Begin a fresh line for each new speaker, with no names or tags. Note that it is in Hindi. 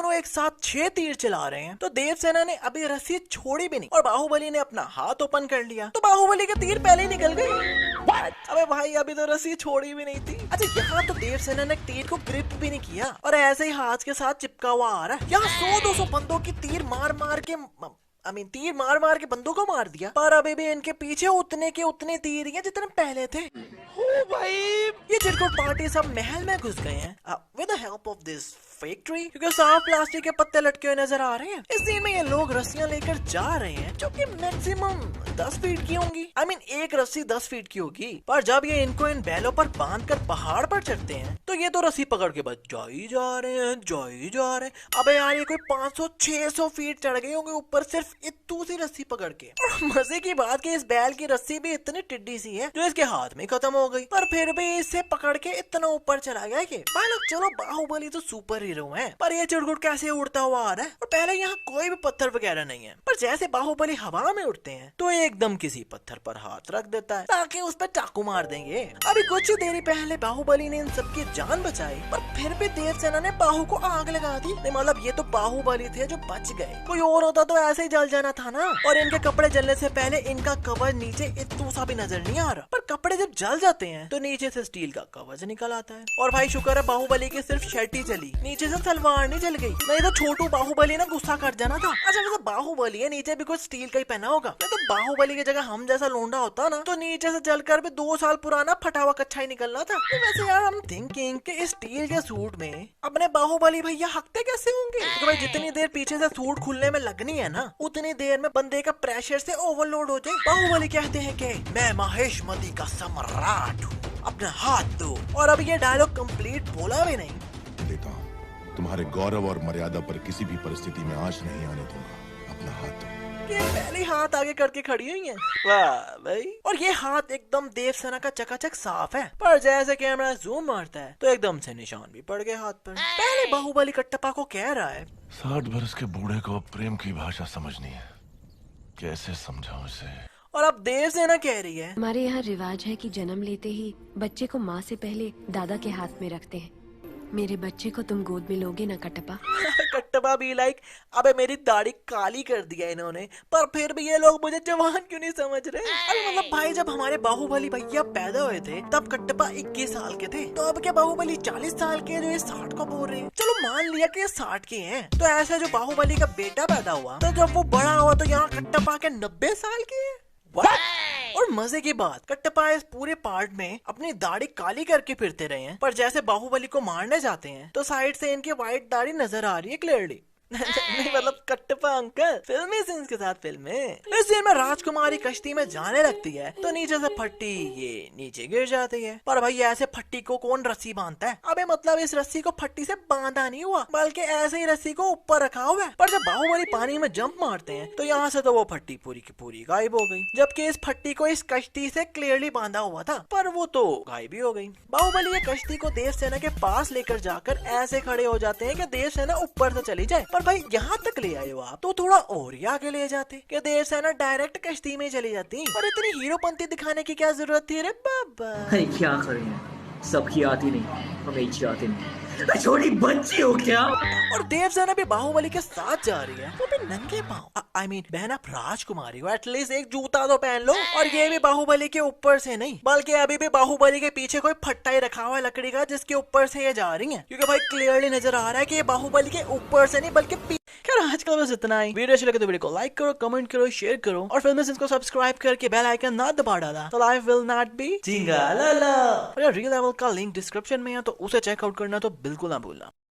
दोनों एक साथ 6 तीर चला रहे हैं। तो देवसेना ने अभी रस्सी छोड़ी भी नहीं और बाहुबली ने अपना हाथ ओपन कर लिया। तो बाहुबली के तीर पहले ही निकल गए। अबे भाई अभी तो रस्सी छोड़ी भी नहीं थी। अच्छा यहाँ तो देवसेना ने तीर को ग्रिप भी नहीं किया और ऐसे ही हाथ के साथ चिपका हुआ आ रहा है। यहाँ 100-200 बंदों की तीर मार मार के बंदों को मार दिया, पर अभी भी इनके पीछे उतने के उतने तीर हैं जितने पहले थे। ओ भाई ये चिरकुट पार्टी सब महल में घुस गए हैं with the help of this fake tree, क्योंकि साफ प्लास्टिक के पत्ते लटके हुए नजर आ रहे हैं। इस सीन में ये लोग रस्सियां लेकर जा रहे हैं जो कि मैक्सिमम 10 फीट की होंगी। एक रस्सी 10 फीट की होगी, पर जब ये इनको इन बैलों पर बांधकर पहाड़ पर चढ़ते हैं तो ये तो रस्सी पकड़ के बस जा ही जा रहे हैं। अबे यार ये कोई 500-600 फीट चढ़ गए होंगे ऊपर सिर्फ इतनी सी रस्सी पकड़ के। और मजे की बात कि इस बैल की रस्सी भी इतनी टिड्डी सी है जो इसके हाथ में खत्म हो गई, पर फिर भी इसे पकड़ के इतना ऊपर चला गया कि भाई लोग चलो बाहुबली तो सुपर हीरो है, पर ये चिड़गुट कैसे उड़ता हुआ आ रहा है। और पहले यहाँ कोई भी पत्थर वगैरह नहीं है, पर जैसे बाहुबली हवा में उड़ते हैं तो एकदम किसी पत्थर पर हाथ रख देता है ताकि उस पर चाकू मार देंगे। अभी कुछ ही देरी पहले बाहुबली ने इन सबकी जान बचाई, पर फिर भी देवसेना ने बाहु को आग लगा दी। मतलब ये तो बाहुबली थे जो बच गए, कोई और होता तो ऐसे ही जल जाना था ना। और इनके कपड़े जलने से पहले इनका कवच नीचे इतना सा भी नजर नहीं आ रहा, पर कपड़े जब जल जाते हैं तो नीचे से स्टील का कवच निकल आता है। और भाई शुक्र है बाहुबली की सिर्फ शर्ट ही चली, नीचे से सलवार नहीं जल गई, नहीं तो छोटू बाहुबली ना गुस्सा कर जाना था। अच्छा वैसे बाहुबली है, नीचे भी कुछ स्टील का ही पहना होगा, नहीं तो बाहुबली की जगह हम जैसा लोंडा होता ना तो नीचे से जलकर भी 2 साल पुराना फटा हुआ कच्चा ही निकलना था। तो वैसे यार हम थिंकिंग कि स्टील के सूट में अपने बाहुबली भैया हकते कैसे होंगे, तो भाई जितनी देर पीछे से सूट खुलने में लगनी है ना उतनी देर में बंदे का प्रेशर से ओवरलोड हो जाए। बाहुबली कहते हैं कि मैं महेशमती का सम्राट हूँ, अपना हाथ दो। और अब ये डायलॉग कंप्लीट बोला भी नहीं।
देता हूँ तुम्हारे गौरव और मर्यादा पर किसी भी परिस्थिति में आंच नहीं आने दूंगा, अपना हाथ दो।
ये पहले हाथ आगे करके खड़ी हुई है, वाह भाई। और ये हाथ एकदम देवसेना का चकाचक साफ है, पर जैसे कैमरा जूम मारता है तो एकदम से निशान भी पड़ गए हाथ पर। पहले बाहुबली कट्टप्पा को कह रहा है
60 बरस के बूढ़े को प्रेम की भाषा समझनी है, कैसे समझाऊं इसे।
और अब देवसेना कह रही है
हमारे यहाँ रिवाज है कि जन्म लेते ही बच्चे को माँ से पहले दादा के हाथ में रखते हैं। मेरे बच्चे को तुम गोद में लोगे ना कट्टप्पा।
कट्टप्पा भी लाइक अबे मेरी दाढ़ी काली कर दिया इन्होंने, पर फिर भी ये लोग मुझे जवान क्यों नहीं समझ रहे। अरे मतलब भाई जब हमारे बाहुबली भैया पैदा हुए थे तब कट्टप्पा 21 साल के थे, तो अब क्या बाहुबली 40 साल के जो ये 60 को बोल रहे हैं। चलो मान लिया कि ये 60 के हैं, तो ऐसे जो बाहुबली का बेटा पैदा हुआ तो जब वो बड़ा हुआ तो यहाँ कट्टप्पा के 90 साल के हैं। और मजे की बात कट्टप्पा इस पूरे पार्ट में अपनी दाढ़ी काली करके फिरते रहे हैं, पर जैसे बाहुबली को मारने जाते हैं तो साइड से इनकी व्हाइट दाढ़ी नजर आ रही है क्लियरली। नहीं मतलब कट्टप्पा अंकल फिल्मी सीन्स के साथ फिल्में। इस सीन में राजकुमारी कश्ती में जाने लगती है तो नीचे से फट्टी ये नीचे गिर जाती है, पर भाई ऐसे फट्टी को कौन रस्सी बांधता है। अबे मतलब इस रस्सी को फट्टी से बांधा नहीं हुआ, बल्कि ऐसे ही रस्सी को ऊपर रखा हुआ है। पर जब बाहुबली पानी में जंप मारते हैं तो यहाँ से तो वो फट्टी पूरी की पूरी गायब हो गई, जबकि इस फट्टी को इस कश्ती से क्लियरली बांधा हुआ था, पर वो तो गायब ही हो गई। बाहुबली ये कश्ती को देवसेना के पास लेकर जाकर ऐसे खड़े हो जाते हैं कि देवसेना ऊपर से चली जाए, भाई यहाँ तक ले आए हो आप तो थोड़ा और ही आगे ले जाते कि देवसेना डायरेक्ट कश्ती में चली जाती। और इतनी हीरोपंती दिखाने की क्या जरूरत थी रे बाबा।
अरे क्या करें, सबकी आती नहीं, हमें आती नहीं, छोटी बच्ची हो क्या।
और देवसेना भी बाहुबली के साथ जा रही है, वो भी नंगे पाँव। I mean, बहन आप राजकुमारी हो, एटलीस्ट एक जूता तो पहन लो। और ये भी बाहुबली के ऊपर से नहीं, बल्कि अभी भी बाहुबली के पीछे कोई फट्टा ही रखा हुआ है लकड़ी का जिसके ऊपर से ये जा रही है, क्योंकि भाई क्लियरली नजर आ रहा है कि ये बाहुबली के ऊपर से नहीं बल्कि खैर आजकल बस इतना ही। वीडियो अच्छी लगे तो वीडियो को लाइक करो, कमेंट करो, शेयर करो और फिल्मी सीन्स को सब्सक्राइब करके बेल आइकन ना दबा डाला तो लाइफ विल नॉट बी जिंगालाला। और रियल लेवल का लिंक डिस्क्रिप्शन में है तो उसे चेकआउट करना तो बिल्कुल ना भूलना।